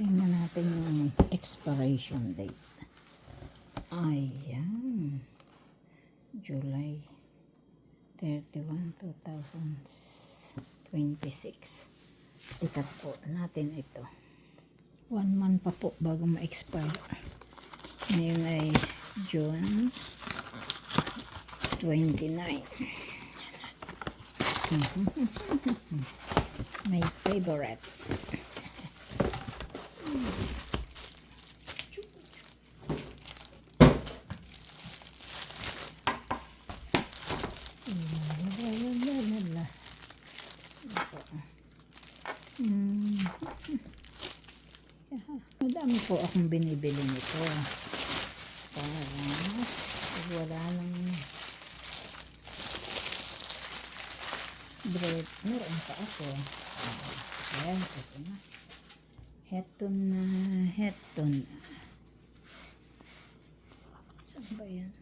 Tingnan natin yung expiration date. Ayan. July 31, 2026. Ikat po natin ito. 1 month pa po bago ma-expire. Ngayon ay June 29. My favorite. Madami po akong binibili nito para wala lang bread. Meron pa ako. Ayan, ito na. Heto na. Saan ba yan?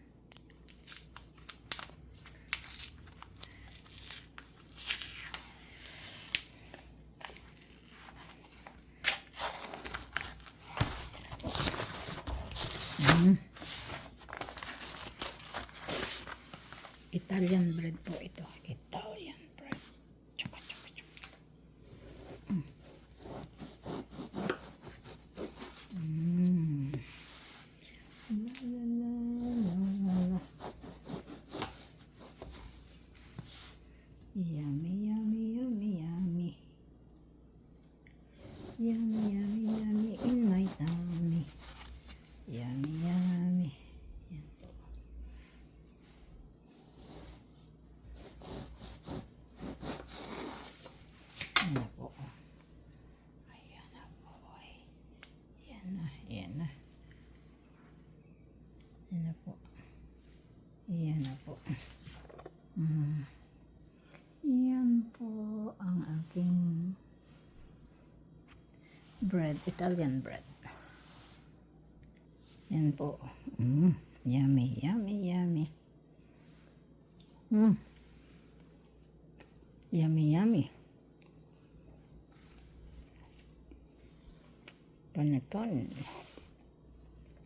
Italian bread po ito. Italian bread. Chuka. Yummy. Yummy in my tummy. Yummy. Yan po. Yan na po. Ayan na po. Yan na. Yan na po. Yan po ang aking bread, Italian bread. Yan po. Yummy. Yummy. Panettone.